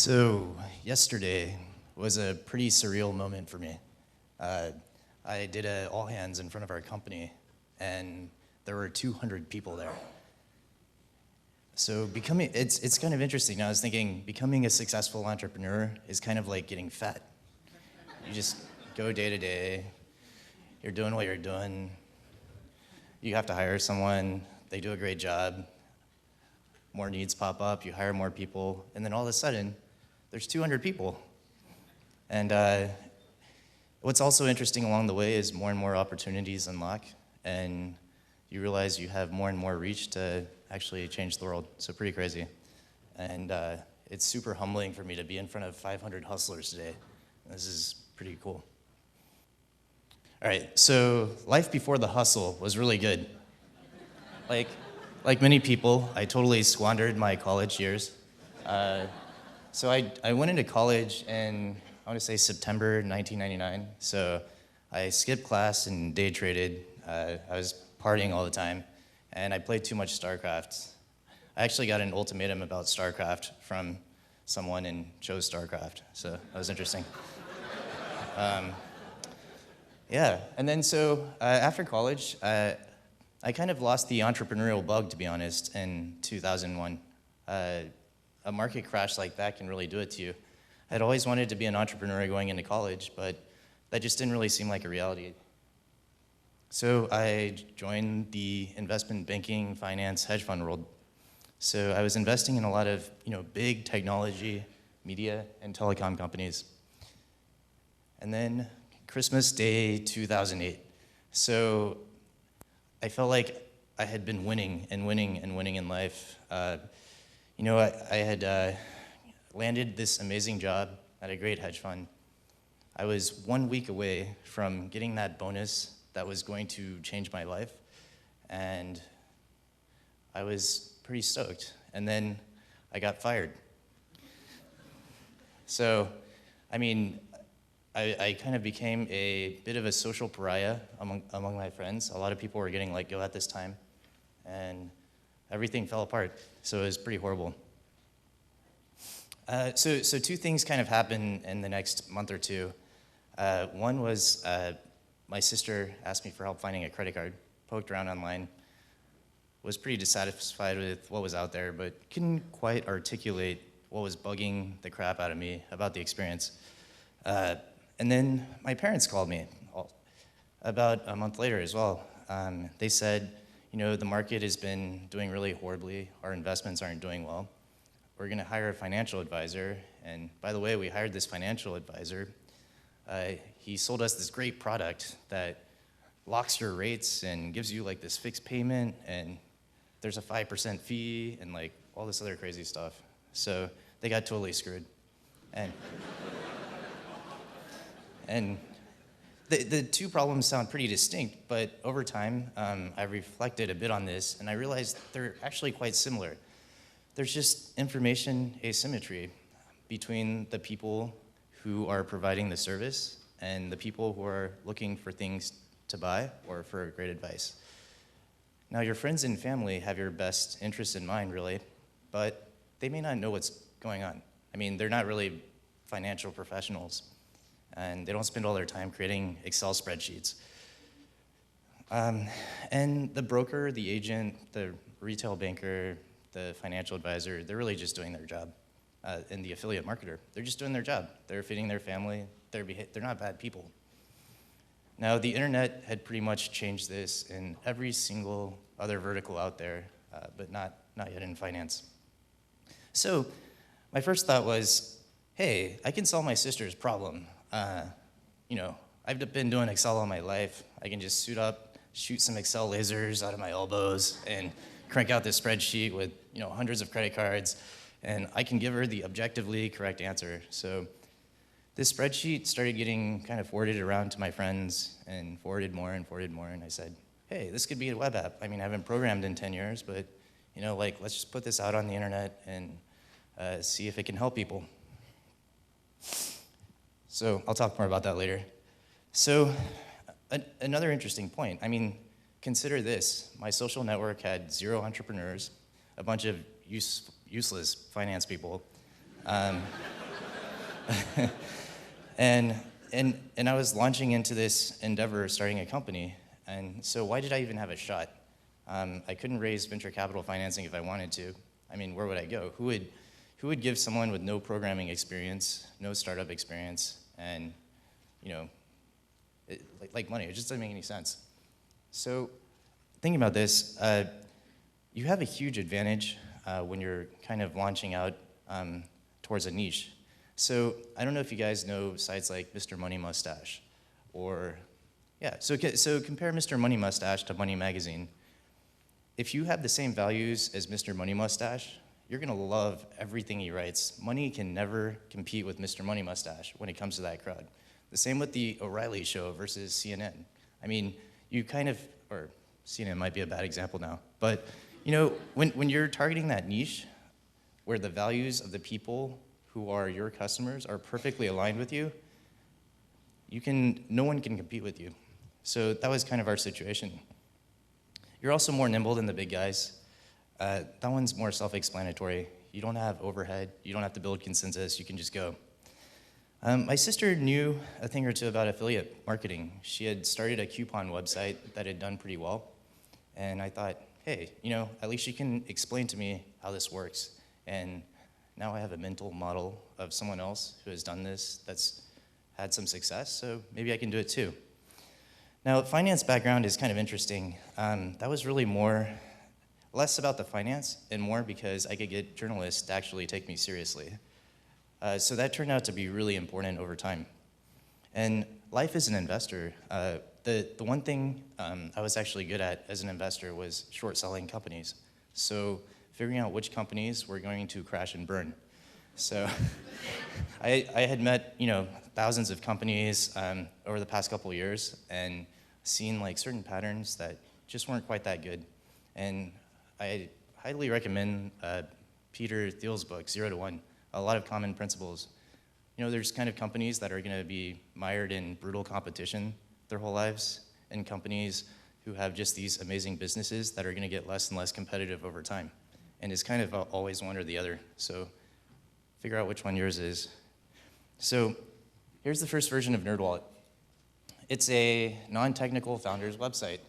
So yesterday was a pretty surreal moment for me. Uh, I did a all hands in front of our company, and there were 200 people there. So it's kind of interesting. Now I was thinking becoming a successful entrepreneur is kind of like getting fat. You just go day to day. You're doing what you're doing. You have to hire someone. They do a great job. More needs pop up. You hire more people, and then all of a sudden, there's 200 people. And what's also interesting along the way is more and more opportunities unlock, and you realize you have more and more reach to actually change the world. So pretty crazy. And it's super humbling for me to be in front of 500 hustlers today. This is pretty cool. All right, so life before the hustle was really good. Like many people, I totally squandered my college years. So I went into college in, I want to say September 1999. So I skipped class and day traded. I was partying all the time, and I played too much StarCraft. I actually got an ultimatum about StarCraft from someone and chose StarCraft, so that was interesting. Yeah, and then so after college, I kind of lost the entrepreneurial bug, to be honest, in 2001. A market crash like that can really do it to you. I'd always wanted to be an entrepreneur going into college, but that just didn't really seem like a reality. So I joined the investment banking, finance, hedge fund world. So I was investing in a lot of big technology, media, and telecom companies. And then Christmas Day 2008. So I felt like I had been winning and winning and winning in life. I had landed this amazing job at a great hedge fund. I was 1 week away from getting that bonus that was going to change my life, and I was pretty stoked. And then I got fired. So, I kind of became a bit of a social pariah among my friends. A lot of people were getting let go at this time, and everything fell apart. So it was pretty horrible. So two things kind of happened in the next month or two. One was my sister asked me for help finding a credit card, poked around online, was pretty dissatisfied with what was out there, but couldn't quite articulate what was bugging the crap out of me about the experience. And then my parents called me about a month later as well. They said, the market has been doing really horribly. Our investments aren't doing well. We're going to hire a financial advisor. And by the way, we hired this financial advisor. He sold us this great product that locks your rates and gives you this fixed payment, and there's a 5% fee and all this other crazy stuff. So they got totally screwed. And the two problems sound pretty distinct, but over time, I reflected a bit on this, and I realized they're actually quite similar. There's just information asymmetry between the people who are providing the service and the people who are looking for things to buy or for great advice. Now, your friends and family have your best interests in mind, really, but they may not know what's going on. They're not really financial professionals, and they don't spend all their time creating Excel spreadsheets. And the broker, the agent, the retail banker, the financial advisor, they're really just doing their job. And the affiliate marketer, they're just doing their job. They're feeding their family. They're not bad people. Now, the internet had pretty much changed this in every single other vertical out there, but not yet in finance. So my first thought was, hey, I can solve my sister's problem. I've been doing Excel all my life. I can just suit up, shoot some Excel lasers out of my elbows, and crank out this spreadsheet with hundreds of credit cards, and I can give her the objectively correct answer. So this spreadsheet started getting kind of forwarded around to my friends and forwarded more, and I said, hey, this could be a web app. I haven't programmed in 10 years, but let's just put this out on the internet and see if it can help people. So I'll talk more about that later. So another interesting point. Consider this. My social network had 0 entrepreneurs, a bunch of useless finance people, Um, and, and I was launching into this endeavor, starting a company. And so why did I even have a shot? I couldn't raise venture capital financing if I wanted to. I mean, where would I go? Who would give someone with no programming experience, no startup experience, and like money? It just doesn't make any sense. So thinking about this, you have a huge advantage when you're kind of launching out towards a niche. So I don't know if you guys know sites like Mr. Money Mustache, or yeah. So compare Mr. Money Mustache to Money Magazine. If you have the same values as Mr. Money Mustache, you're gonna love everything he writes. Money can never compete with Mr. Money Mustache when it comes to that crowd. The same with the O'Reilly Show versus CNN. I mean, you kind of, or CNN might be a bad example now, but when you're targeting that niche where the values of the people who are your customers are perfectly aligned with you, no one can compete with you. So that was kind of our situation. You're also more nimble than the big guys. That one's more self-explanatory. You don't have overhead. You don't have to build consensus. You can just go. My sister knew a thing or two about affiliate marketing. She had started a coupon website that had done pretty well. And I thought, hey, at least she can explain to me how this works. And now I have a mental model of someone else who has done this that's had some success, so maybe I can do it too. Now, finance background is kind of interesting. That was really less about the finance and more because I could get journalists to actually take me seriously. So that turned out to be really important over time. And life as an investor, the one thing I was actually good at as an investor was short selling companies. So figuring out which companies were going to crash and burn. So I had met thousands of companies over the past couple of years and seen like certain patterns that just weren't quite that good. And I highly recommend Peter Thiel's book, 0 to 1, a lot of common principles. There's kind of companies that are going to be mired in brutal competition their whole lives, and companies who have just these amazing businesses that are going to get less and less competitive over time. And it's kind of always one or the other. So figure out which one yours is. So here's the first version of NerdWallet. It's a non-technical founder's website.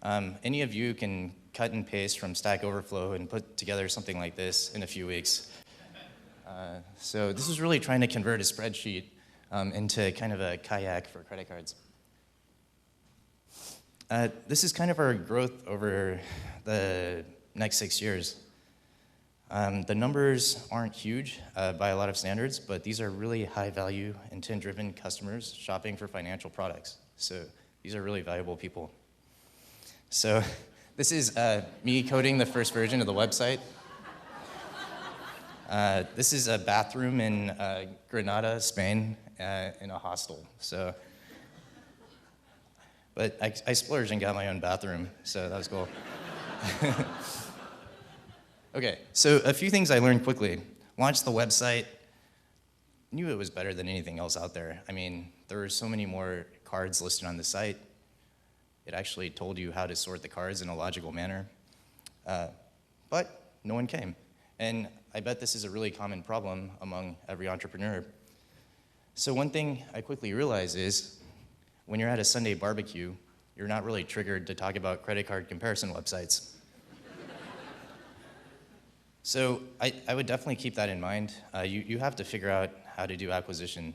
Any of you can cut and paste from Stack Overflow and put together something like this in a few weeks. So this is really trying to convert a spreadsheet into kind of a kayak for credit cards. This is kind of our growth over the next 6 years. The numbers aren't huge by a lot of standards, but these are really high-value, intent-driven customers shopping for financial products. So these are really valuable people. So this is me coding the first version of the website. This is a bathroom in Granada, Spain, in a hostel. So, but I splurged and got my own bathroom, so that was cool. Okay, so a few things I learned quickly. Launched the website, knew it was better than anything else out there. I mean, there were so many more cards listed on the site. It actually told you how to sort the cards in a logical manner. But no one came. And I bet this is a really common problem among every entrepreneur. So one thing I quickly realized is, when you're at a Sunday barbecue, you're not really triggered to talk about credit card comparison websites. So I would definitely keep that in mind. You have to figure out how to do acquisition.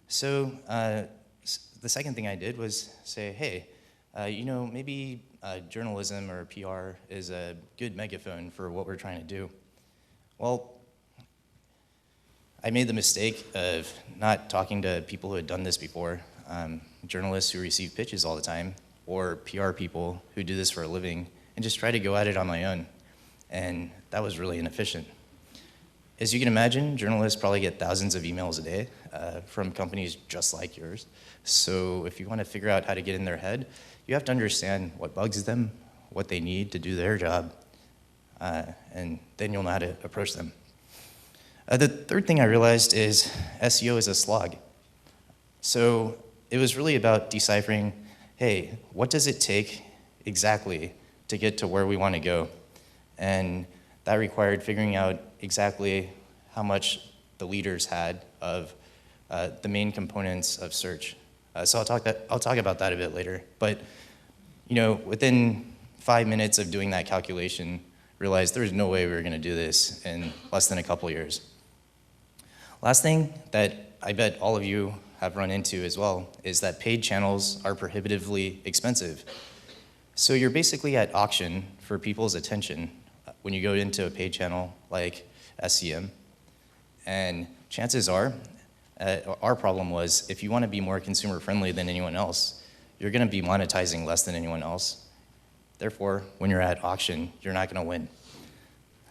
So the second thing I did was say, hey, maybe journalism or PR is a good megaphone for what we're trying to do. Well, I made the mistake of not talking to people who had done this before, journalists who receive pitches all the time, or PR people who do this for a living, and just try to go at it on my own. And that was really inefficient. As you can imagine, journalists probably get thousands of emails a day from companies just like yours. So if you want to figure out how to get in their head, you have to understand what bugs them, what they need to do their job, and then you'll know how to approach them. The third thing I realized is SEO is a slog. So it was really about deciphering, hey, what does it take exactly to get to where we want to go? And that required figuring out exactly how much the leaders had of the main components of search. So I'll talk about that a bit later. But within 5 minutes of doing that calculation, realized there was no way we were going to do this in less than a couple years. Last thing that I bet all of you have run into as well is that paid channels are prohibitively expensive. So you're basically at auction for people's attention when you go into a paid channel like SEM. And chances are, our problem was if you want to be more consumer friendly than anyone else, you're going to be monetizing less than anyone else. Therefore, when you're at auction, you're not going to win.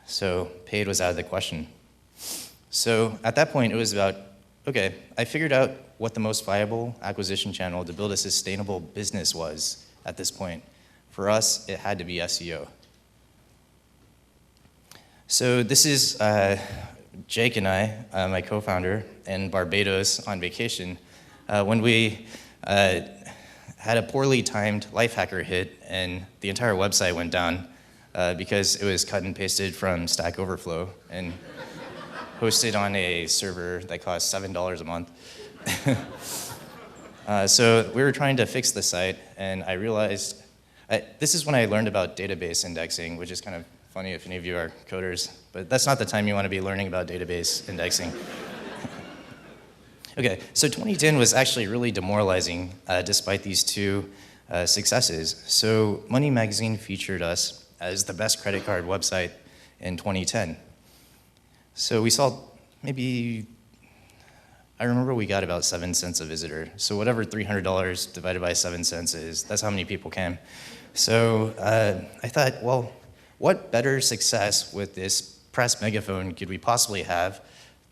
So paid was out of the question. So at that point, it was about, okay, I figured out what the most viable acquisition channel to build a sustainable business was at this point. For us, it had to be SEO. So this is Jake and I, my co-founder, in Barbados on vacation, when we had a poorly timed life hacker hit, and the entire website went down because it was cut and pasted from Stack Overflow and hosted on a server that cost $7 a month. So we were trying to fix the site, and I realized, this is when I learned about database indexing, which is kind of funny if any of you are coders, but that's not the time you want to be learning about database indexing. Okay, so 2010 was actually really demoralizing despite these two successes. So Money Magazine featured us as the best credit card website in 2010. So we saw maybe, I remember we got about 7 cents a visitor. So whatever $300 divided by 7 cents is, that's how many people came. So I thought, well, what better success with this press megaphone could we possibly have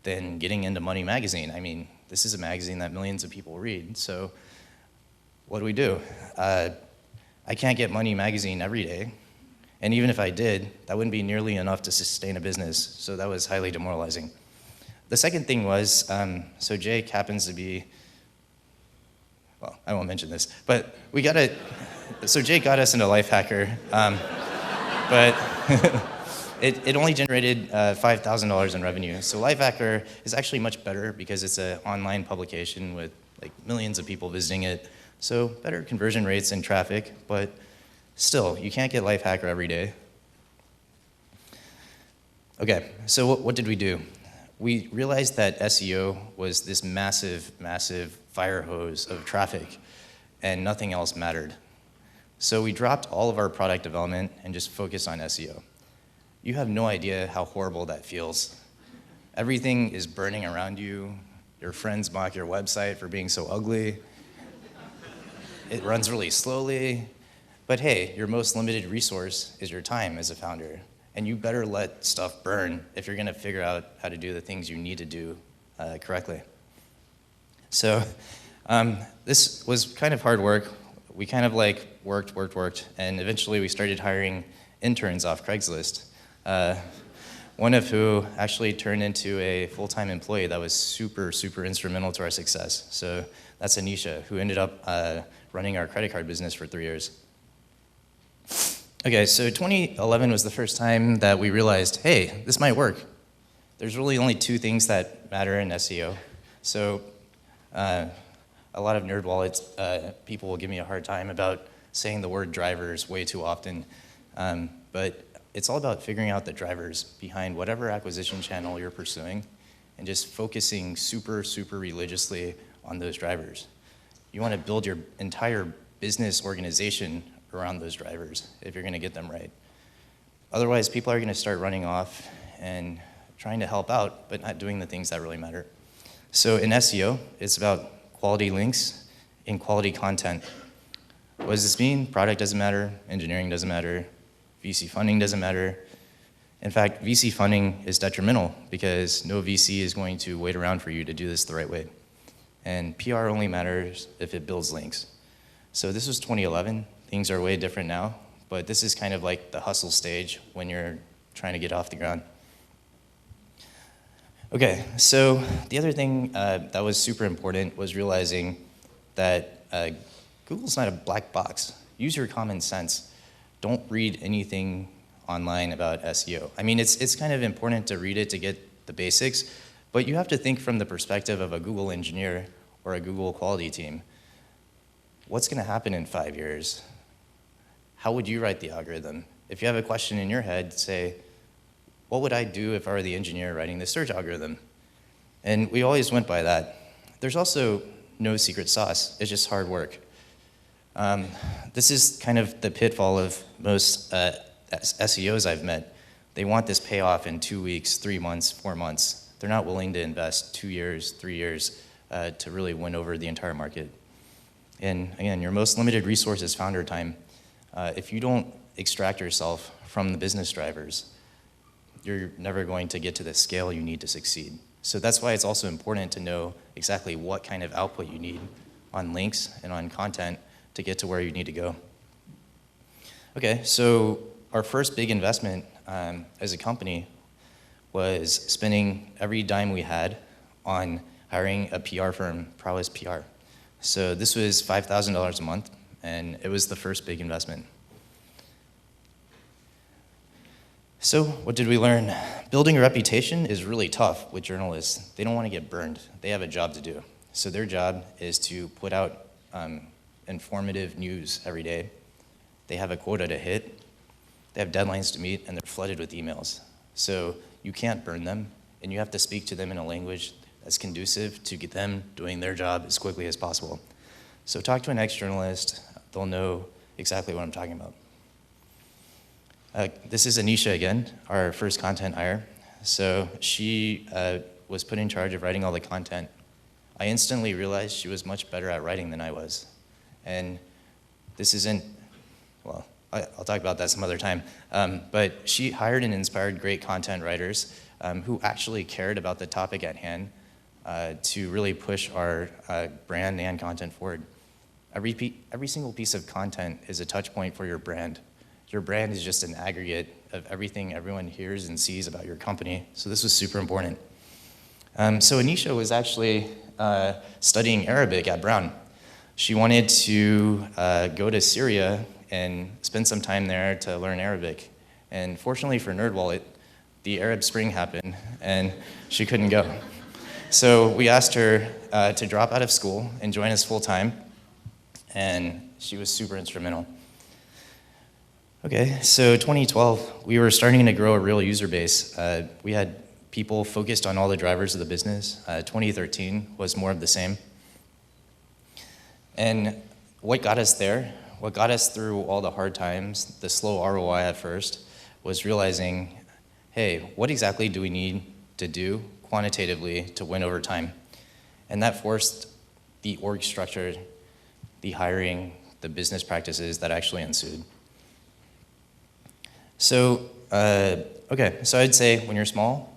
than getting into Money Magazine? I mean, this is a magazine that millions of people read, so what do? I can't get Money Magazine every day, and even if I did, that wouldn't be nearly enough to sustain a business, so that was highly demoralizing. The second thing was, so Jake happens to be, well, I won't mention this, but so Jake got us into Lifehacker, but it only generated $5,000 in revenue. So Lifehacker is actually much better because it's an online publication with like millions of people visiting it. So better conversion rates and traffic, but still, you can't get Lifehacker every day. Okay, so what did we do? We realized that SEO was this massive, massive fire hose of traffic, and nothing else mattered. So we dropped all of our product development and just focused on SEO. You have no idea how horrible that feels. Everything is burning around you. Your friends mock your website for being so ugly. It runs really slowly. But hey, your most limited resource is your time as a founder. And you better let stuff burn if you're going to figure out how to do the things you need to do correctly. So this was kind of hard work. We kind of like worked, and eventually we started hiring interns off Craigslist. One of who actually turned into a full-time employee that was super, super instrumental to our success. So that's Anisha, who ended up running our credit card business for 3 years. Okay, so 2011 was the first time that we realized, hey, this might work. There's really only 2 things that matter in SEO. So a lot of NerdWallet people will give me a hard time about saying the word drivers way too often, but it's all about figuring out the drivers behind whatever acquisition channel you're pursuing and just focusing super, super religiously on those drivers. You want to build your entire business organization around those drivers if you're going to get them right. Otherwise, people are going to start running off and trying to help out, but not doing the things that really matter. So in SEO, it's about quality links and quality content. What does this mean? Product doesn't matter, engineering doesn't matter, VC funding doesn't matter. In fact, VC funding is detrimental because no VC is going to wait around for you to do this the right way. And PR only matters if it builds links. So this was 2011. Things are way different now, but this is kind of like the hustle stage when you're trying to get off the ground. Okay, so the other thing that was super important was realizing that Google's not a black box. Use your common sense. Don't read anything online about SEO. I mean, it's kind of important to read it to get the basics, But you have to think from the perspective of a Google engineer or a Google quality team. What's going to happen in 5 years? How would you write the algorithm? If you have a question in your head, say, what would I do if I were the engineer writing the search algorithm? And we always went by that. There's also no secret sauce. It's just hard work. This is kind of the pitfall of most SEOs I've met. They want this payoff in 2 weeks, 3 months, 4 months. They're not willing to invest 2 years, 3 years to really win over the entire market. And again, your most limited resource is founder time. If you don't extract yourself from the business drivers, you're never going to get to the scale you need to succeed. So that's why it's also important to know exactly what kind of output you need on links and on content to get to where you need to go. Okay, so our first big investment as a company was spending every dime we had on hiring a PR firm, Prowess PR. So this was $5,000 a month, and it was the first big investment. So what did we learn? Building a reputation is really tough with journalists. They don't want to get burned. They have a job to do. So their job is to put out informative news every day. They have a quota to hit. They have deadlines to meet, and they're flooded with emails. So you can't burn them, and you have to speak to them in a language that's conducive to get them doing their job as quickly as possible. So talk to an ex-journalist. They'll know exactly what I'm talking about. This is Anisha again, our first content hire. So she was put in charge of writing all the content. I instantly realized she was much better at writing than I was. And this isn't, well, I'll talk about that some other time. But she hired and inspired great content writers who actually cared about the topic at hand to really push our brand and content forward. Every single piece of content is a touch point for your brand. Your brand is just an aggregate of everything everyone hears and sees about your company. So this was super important. So Anisha was actually studying Arabic at Brown. She wanted to go to Syria and spend some time there to learn Arabic. And fortunately for NerdWallet, the Arab Spring happened and she couldn't go. So we asked her to drop out of school and join us full time. And she was super instrumental. Okay, so 2012, we were starting to grow a real user base. We had people focused on all the drivers of the business. 2013 was more of the same. And what got us there, what got us through all the hard times, the slow ROI at first, was realizing, hey, what exactly do we need to do quantitatively to win over time? And that forced the org structure, the hiring, the business practices that actually ensued. So, okay, so I'd say when you're small,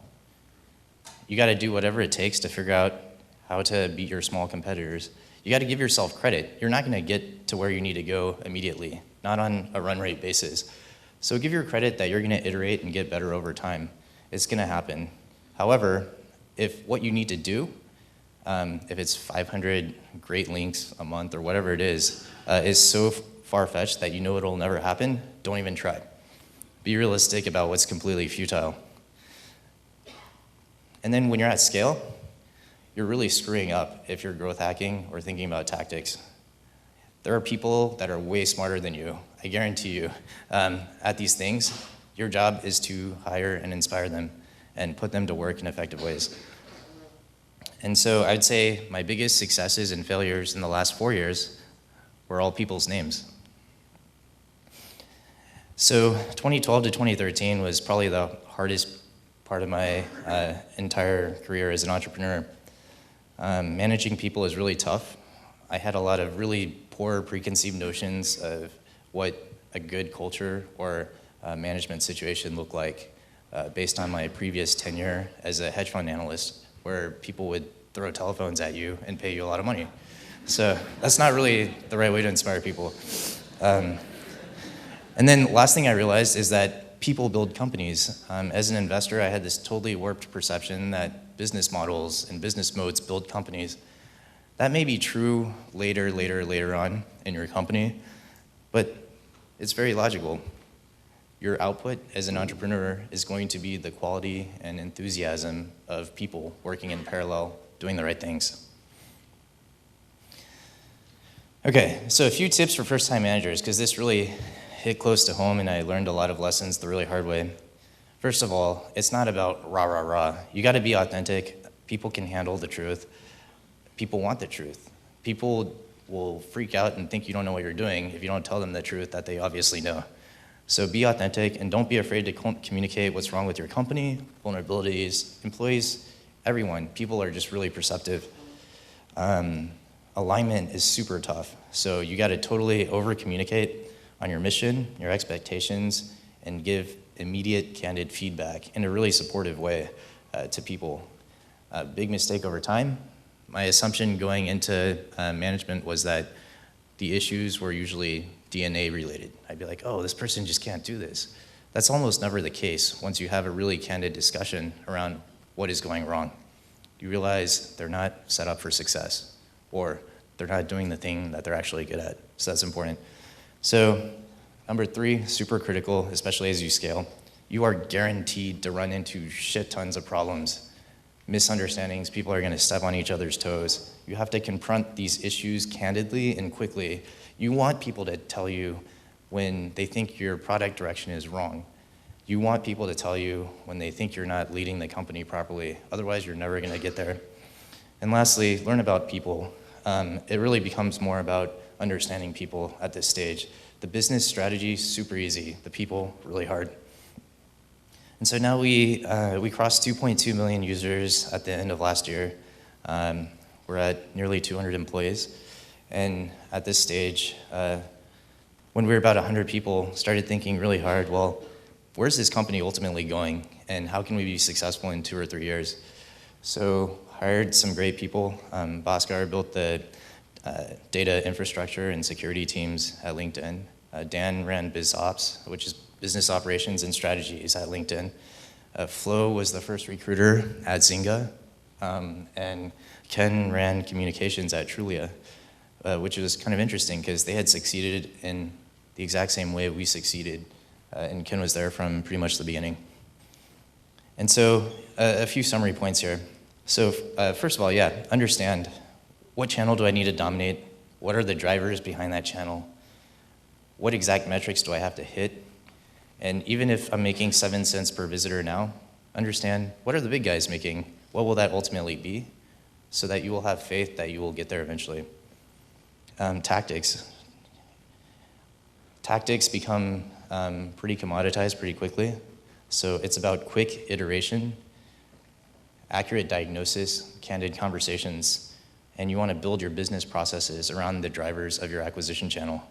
you gotta do whatever it takes to figure out how to beat your small competitors. You gotta give yourself credit. You're not gonna get to where you need to go immediately, not on a run rate basis. So give your credit that you're gonna iterate and get better over time. It's gonna happen. However, if what you need to do, if it's 500 great links a month or whatever it is so far-fetched that you know it'll never happen, don't even try. Be realistic about what's completely futile. And then when you're at scale, you're really screwing up if you're growth hacking or thinking about tactics. There are people that are way smarter than you, I guarantee you, at these things. Your job is to hire and inspire them and put them to work in effective ways. And so I'd say my biggest successes and failures in the last 4 years were all people's names. So 2012 to 2013 was probably the hardest part of my entire career as an entrepreneur. Managing people is really tough. I had a lot of really poor preconceived notions of what a good culture or management situation looked like based on my previous tenure as a hedge fund analyst, where people would throw telephones at you and pay you a lot of money. So that's not really the right way to inspire people. And then last thing I realized is that people build companies. As an investor, I had this totally warped perception that business models and business modes build companies. That may be true later on in your company, but it's very logical. Your output as an entrepreneur is going to be the quality and enthusiasm of people working in parallel, doing the right things. Okay, so a few tips for first-time managers, because this really hit close to home and I learned a lot of lessons the really hard way. First of all, it's not about rah, rah, rah. You gotta be authentic. People can handle the truth. People want the truth. People will freak out and think you don't know what you're doing if you don't tell them the truth that they obviously know. So be authentic and don't be afraid to communicate what's wrong with your company, vulnerabilities, employees, everyone. People are just really perceptive. Alignment is super tough. So you gotta totally over-communicate on your mission, your expectations, and give immediate, candid feedback in a really supportive way to people. A big mistake over time. My assumption going into management was that the issues were usually DNA related. I'd be like, oh, this person just can't do this. That's almost never the case once you have a really candid discussion around what is going wrong. You realize they're not set up for success, or they're not doing the thing that they're actually good at. So that's important. So number 3, super critical, especially as you scale. You are guaranteed to run into shit tons of problems, misunderstandings. People are gonna step on each other's toes. You have to confront these issues candidly and quickly. You want people to tell you when they think your product direction is wrong. You want people to tell you when they think you're not leading the company properly. Otherwise, you're never gonna get there. And lastly, learn about people. It really becomes more about understanding people at this stage. The business strategy, super easy. The people, really hard. And so now we crossed 2.2 million users at the end of last year. We're at nearly 200 employees. And at this stage, when we were about 100 people, started thinking really hard, well, where's this company ultimately going? And how can we be successful in 2 or 3 years? So hired some great people. Bhaskar built the data infrastructure and security teams at LinkedIn. Dan ran BizOps, which is business operations and strategies at LinkedIn. Flo was the first recruiter at Zynga. And Chen ran communications at Trulia, which was kind of interesting because they had succeeded in the exact same way we succeeded. And Ken was there from pretty much the beginning. And so a few summary points here. So first of all, yeah, understand what channel do I need to dominate? What are the drivers behind that channel? What exact metrics do I have to hit? And even if I'm making 7 cents per visitor now, understand what are the big guys making? What will that ultimately be? So that you will have faith that you will get there eventually. Tactics. Tactics become pretty commoditized pretty quickly. So it's about quick iteration, accurate diagnosis, candid conversations, and you want to build your business processes around the drivers of your acquisition channel.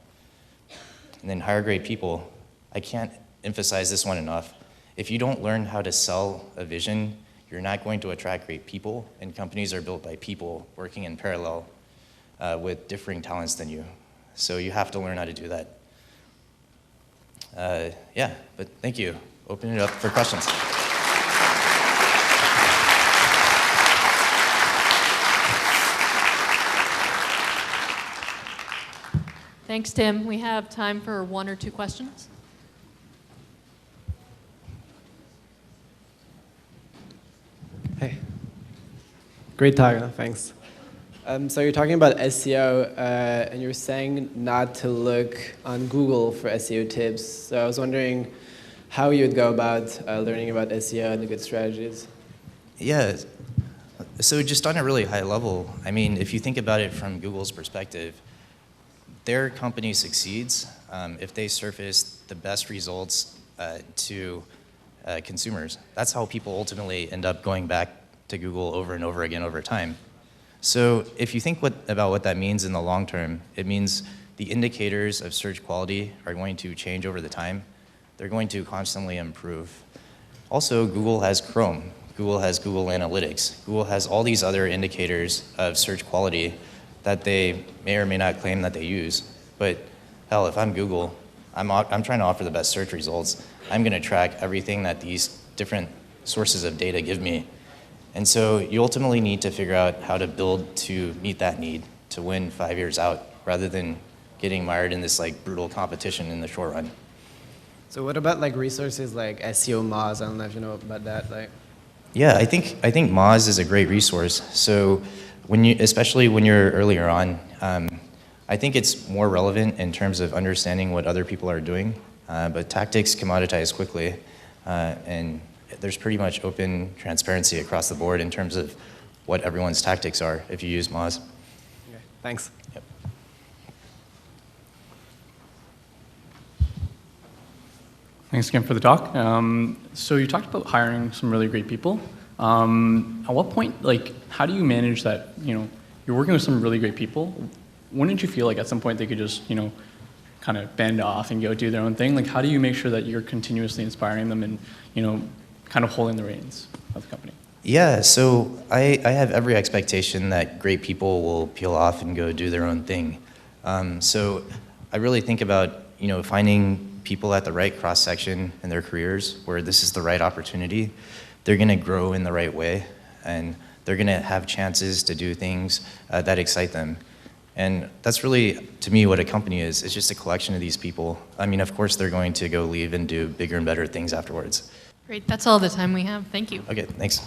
And then hire great people. I can't emphasize this one enough. If you don't learn how to sell a vision, you're not going to attract great people, and companies are built by people working in parallel with differing talents than you. So you have to learn how to do that. Yeah, but thank you. Open it up for questions. Thanks, Tim. We have time for 1 or 2 questions. Hey. Great talk, thanks. So you're talking about SEO, and you're saying not to look on Google for SEO tips. So I was wondering how you would go about learning about SEO and the good strategies. Yeah, so just on a really high level, I mean, if you think about it from Google's perspective, their company succeeds if they surface the best results to consumers. That's how people ultimately end up going back to Google over and over again over time. So if you think about what that means in the long term, it means the indicators of search quality are going to change over the time. They're going to constantly improve. Also, Google has Chrome. Google has Google Analytics. Google has all these other indicators of search quality that they may or may not claim that they use. But hell, if I'm Google, I'm trying to offer the best search results. I'm gonna track everything that these different sources of data give me. And so you ultimately need to figure out how to build to meet that need to win 5 years out rather than getting mired in this like brutal competition in the short run. So what about like resources like SEO Moz? I don't know if you know about that. Like, Yeah, I think Moz is a great resource. So especially when you're earlier on, I think it's more relevant in terms of understanding what other people are doing. But tactics commoditize quickly, and there's pretty much open transparency across the board in terms of what everyone's tactics are if you use Moz. okay, thanks. Yep. Thanks again for the talk. So you talked about hiring some really great people. At what point, like, how do you manage that? You're working with some really great people. Wouldn't you feel like at some point they could just, kind of bend off and go do their own thing? Like, how do you make sure that you're continuously inspiring them and, kind of holding the reins of the company? Yeah, so I have every expectation that great people will peel off and go do their own thing. So I really think about, finding people at the right cross-section in their careers where this is the right opportunity. They're gonna grow in the right way, and they're gonna have chances to do things that excite them. And that's really, to me, what a company is. It's just a collection of these people. I mean, of course, they're going to go leave and do bigger and better things afterwards. Great, that's all the time we have. Thank you. Okay, thanks.